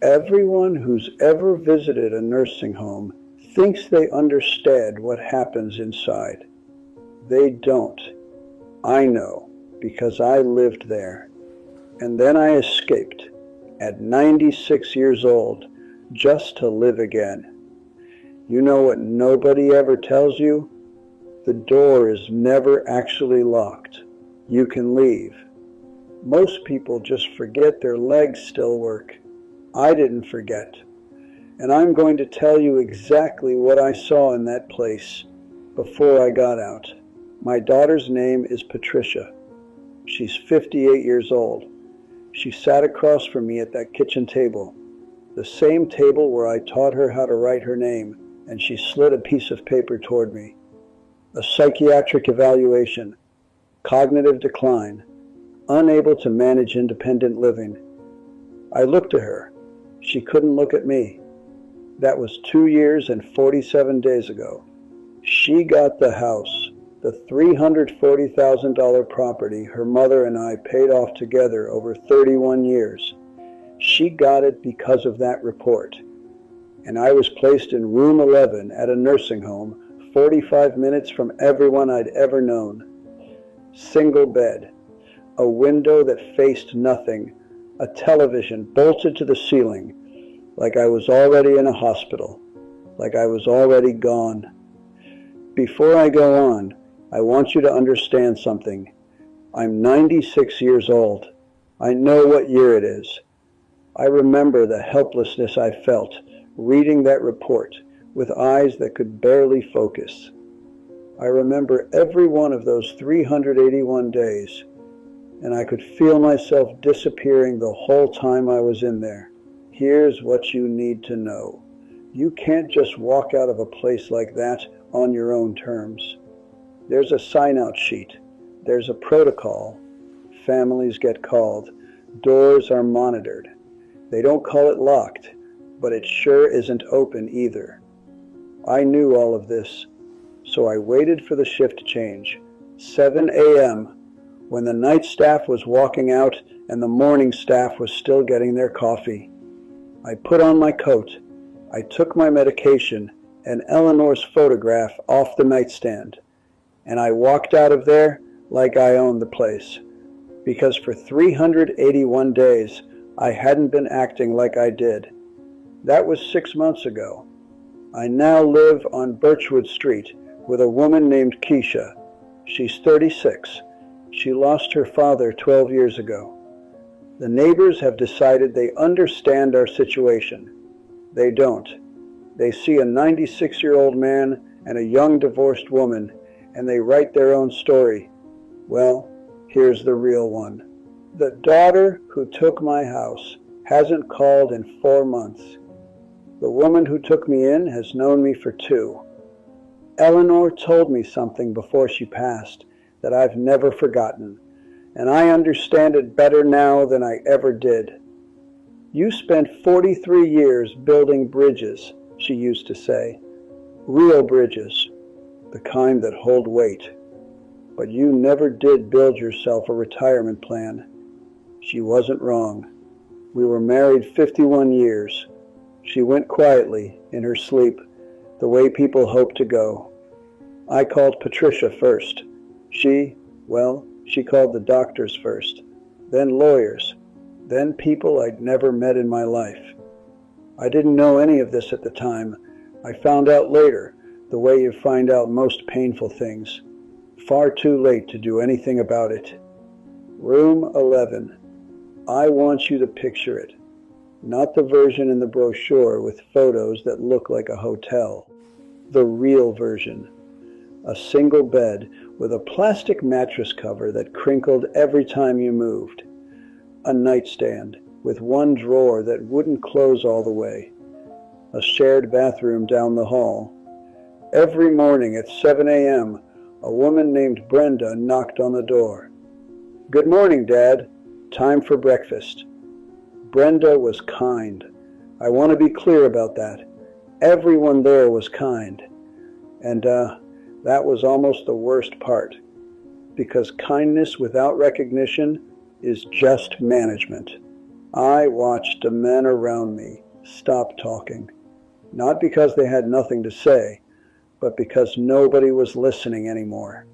Everyone who's ever visited a nursing home thinks they understand what happens inside. They don't. I know, because I lived there. And then I escaped at 96 years old just to live again. You know what nobody ever tells you? The door is never actually locked. You can leave. Most people just forget their legs still work. I didn't forget. And I'm going to tell you exactly what I saw in that place before I got out. My daughter's name is Patricia. She's 58 years old. She sat across from me at that kitchen table, the same table where I taught her how to write her name, and she slid a piece of paper toward me. A psychiatric evaluation, cognitive decline, unable to manage independent living. I looked at her. She couldn't look at me. That was 2 years and 47 days ago. She got the house, the $340,000 property her mother and I paid off together over 31 years. She got it because of that report. And I was placed in room 11 at a nursing home, 45 minutes from everyone I'd ever known. Single bed, a window that faced nothing, a television bolted to the ceiling, like I was already in a hospital, like I was already gone. Before I go on, I want you to understand something. I'm 96 years old. I know what year it is. I remember the helplessness I felt reading that report with eyes that could barely focus. I remember every one of those 381 days, and I could feel myself disappearing the whole time I was in there. Here's what you need to know. You can't just walk out of a place like that on your own terms. There's a sign-out sheet. There's a protocol. Families get called. Doors are monitored. They don't call it locked, but it sure isn't open either. I knew all of this, so I waited for the shift change. 7 a.m., when the night staff was walking out and the morning staff was still getting their coffee. I put on my coat. I took my medication and Eleanor's photograph off the nightstand, and I walked out of there like I owned the place, because for 381 days I hadn't been acting like I did. That was 6 months ago. I now live on Birchwood Street with a woman named Keisha. She's 36. She lost her father 12 years ago. The neighbors have decided they understand our situation. They don't. They see a 96-year-old man and a young divorced woman, and they write their own story. Well, here's the real one. The daughter who took my house hasn't called in 4 months. The woman who took me in has known me for 2. Eleanor told me something before she passed that I've never forgotten, and I understand it better now than I ever did. You spent 43 years building bridges, she used to say. Real bridges, the kind that hold weight. But you never did build yourself a retirement plan. She wasn't wrong. We were married 51 years. She went quietly, in her sleep, the way people hope to go. I called Patricia first. She called the doctors first, then lawyers, then people I'd never met in my life. I didn't know any of this at the time. I found out later, the way you find out most painful things. Far too late to do anything about it. Room 11. I want you to picture it. Not the version in the brochure with photos that look like a hotel. The real version. A single bed with a plastic mattress cover that crinkled every time you moved. A nightstand with one drawer that wouldn't close all the way. A shared bathroom down the hall. Every morning at 7 a.m., a woman named Brenda knocked on the door. "Good morning, Dad. Time for breakfast." Brenda was kind. I want to be clear about that. Everyone there was kind. And that was almost the worst part, because kindness without recognition is just management. I watched the men around me stop talking, not because they had nothing to say, but because nobody was listening anymore.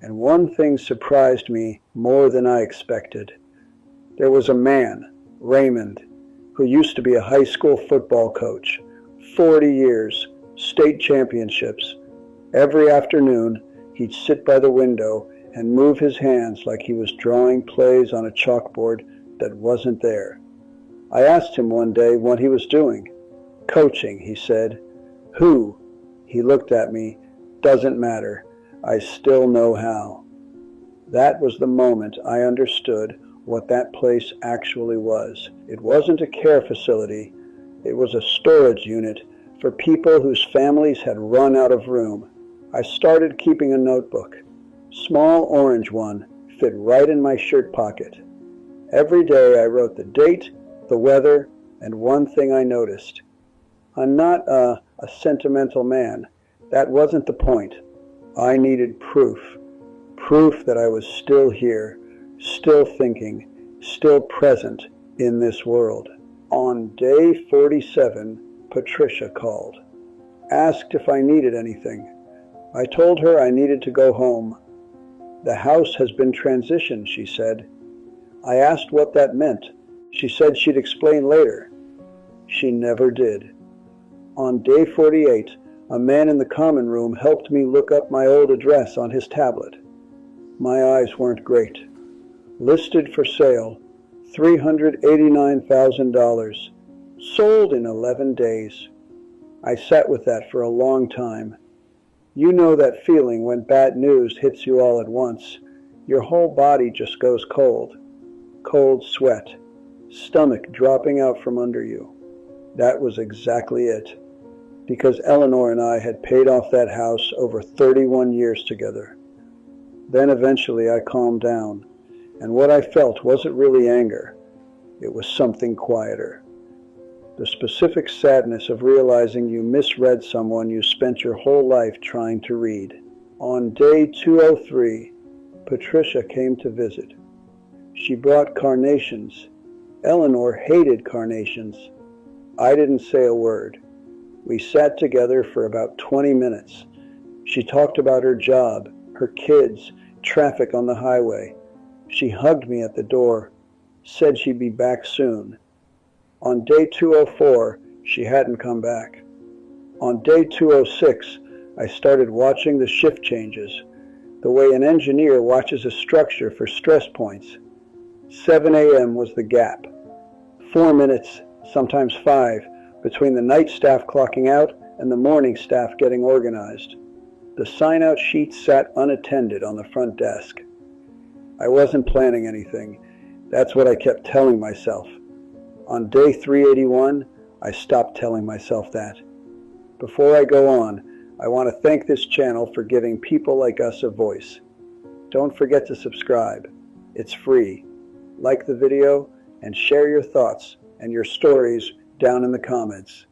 And one thing surprised me more than I expected. There was a man, Raymond, who used to be a high school football coach, 40 years, state championships. Every afternoon, he'd sit by the window and move his hands like he was drawing plays on a chalkboard that wasn't there. I asked him one day what he was doing. Coaching, he said. Who? He looked at me. Doesn't matter. I still know how. That was the moment I understood what that place actually was. It wasn't a care facility. It was a storage unit for people whose families had run out of room. I started keeping a notebook. Small orange one, fit right in my shirt pocket. Every day I wrote the date, the weather, and one thing I noticed. I'm not a sentimental man. That wasn't the point. I needed proof. Proof that I was still here, still thinking, still present in this world. On day 47, Patricia called. Asked if I needed anything. I told her I needed to go home. The house has been transitioned, she said. I asked what that meant. She said she'd explain later. She never did. On day 48, a man in the common room helped me look up my old address on his tablet. My eyes weren't great. Listed for sale, $389,000. Sold in 11 days. I sat with that for a long time. You know that feeling when bad news hits you all at once. Your whole body just goes cold. Cold sweat. Stomach dropping out from under you. That was exactly it. Because Eleanor and I had paid off that house over 31 years together. Then eventually I calmed down, and what I felt wasn't really anger. It was something quieter. The specific sadness of realizing you misread someone you spent your whole life trying to read. On day 203, Patricia came to visit. She brought carnations. Eleanor hated carnations. I didn't say a word. We sat together for about 20 minutes. She talked about her job, her kids, traffic on the highway. She hugged me at the door, said she'd be back soon. On day 204, she hadn't come back. On day 206, I started watching the shift changes, the way an engineer watches a structure for stress points. 7 a.m. was the gap. 4 minutes, sometimes 5, between the night staff clocking out and the morning staff getting organized. The sign-out sheet sat unattended on the front desk. I wasn't planning anything. That's what I kept telling myself. On day 381, I stopped telling myself that. Before I go on, I want to thank this channel for giving people like us a voice. Don't forget to subscribe. It's free. Like the video and share your thoughts and your stories down in the comments.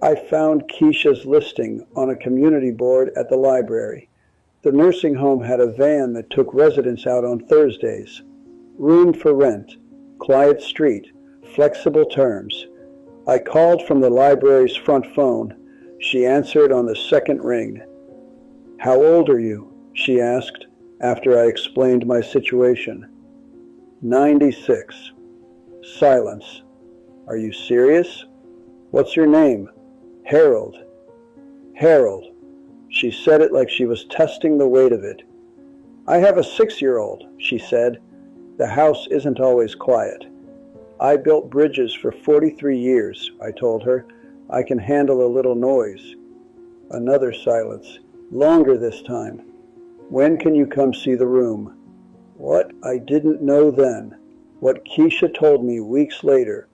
I found Keisha's listing on a community board at the library. The nursing home had a van that took residents out on Thursdays. Room for rent, quiet street, flexible terms. I called from the library's front phone. She answered on the second ring. How old are you? She asked after I explained my situation. 96. Silence. Are you serious? What's your name? Harold. Harold. She said it like she was testing the weight of it. I have a 6-year-old, she said. The house isn't always quiet. I built bridges for 43 years, I told her. I can handle a little noise. Another silence, longer this time. When can you come see the room? What I didn't know then, what Keisha told me weeks later,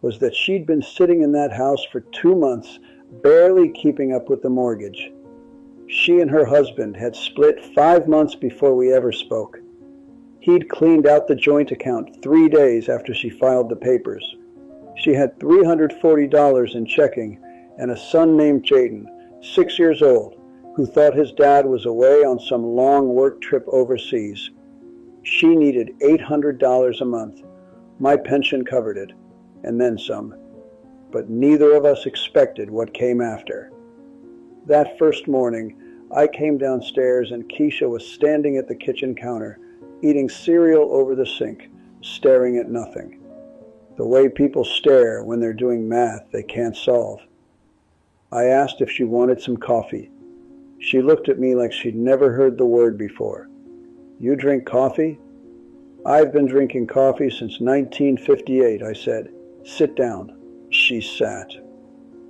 was that she'd been sitting in that house for 2 months, barely keeping up with the mortgage. She and her husband had split 5 months before we ever spoke. He'd cleaned out the joint account 3 days after she filed the papers. She had $340 in checking and a son named Jaden, 6 years old, who thought his dad was away on some long work trip overseas. She needed $800 a month. My pension covered it. and then some, but neither of us expected what came after. That first morning, I came downstairs and Keisha was standing at the kitchen counter, eating cereal over the sink, staring at nothing. The way people stare when they're doing math they can't solve. I asked if she wanted some coffee. She looked at me like she'd never heard the word before. "You drink coffee?" "I've been drinking coffee since 1958, I said. "Sit down." She sat.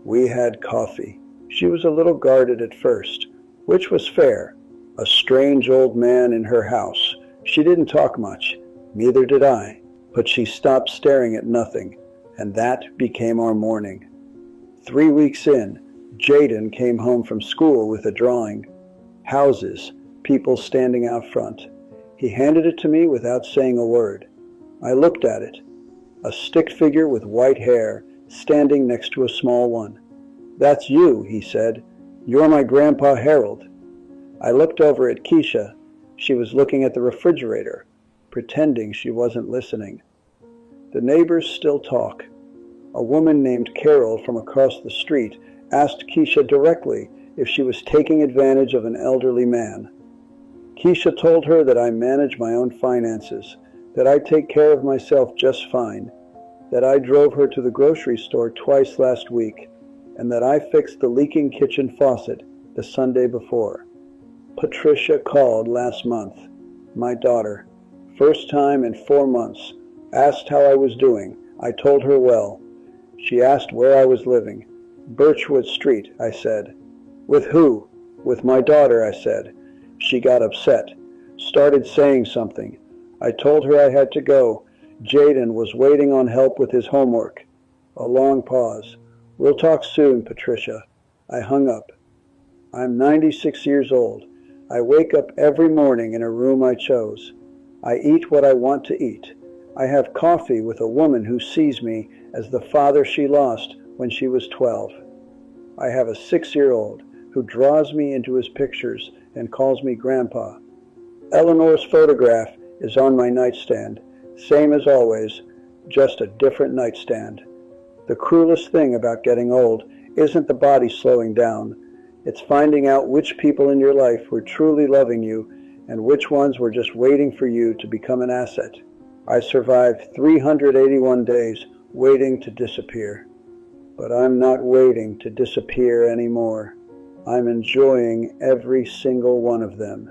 We had coffee. She was a little guarded at first, which was fair. A strange old man in her house. She didn't talk much. Neither did I. But she stopped staring at nothing, and that became our morning. 3 weeks in, Jaden came home from school with a drawing. Houses, people standing out front. He handed it to me without saying a word. I looked at it. A stick figure with white hair, standing next to a small one. "That's you," he said. "You're my Grandpa Harold." I looked over at Keisha. She was looking at the refrigerator, pretending she wasn't listening. The neighbors still talk. A woman named Carol from across the street asked Keisha directly if she was taking advantage of an elderly man. Keisha told her that I manage my own finances, that I take care of myself just fine, that I drove her to the grocery store twice last week, and that I fixed the leaking kitchen faucet the Sunday before. Patricia called last month, my daughter, first time in 4 months, asked how I was doing. I told her well. She asked where I was living. "Birchwood Street," I said. "With who?" "With my daughter," I said. She got upset, started saying something. I told her I had to go. Jaden was waiting on help with his homework. A long pause. "We'll talk soon, Patricia." I hung up. I'm 96 years old. I wake up every morning in a room I chose. I eat what I want to eat. I have coffee with a woman who sees me as the father she lost when she was 12. I have a 6-year-old who draws me into his pictures and calls me Grandpa. Eleanor's photograph is on my nightstand, same as always, just a different nightstand. The cruelest thing about getting old isn't the body slowing down. It's finding out which people in your life were truly loving you and which ones were just waiting for you to become an asset. I survived 381 days waiting to disappear. But I'm not waiting to disappear anymore. I'm enjoying every single one of them.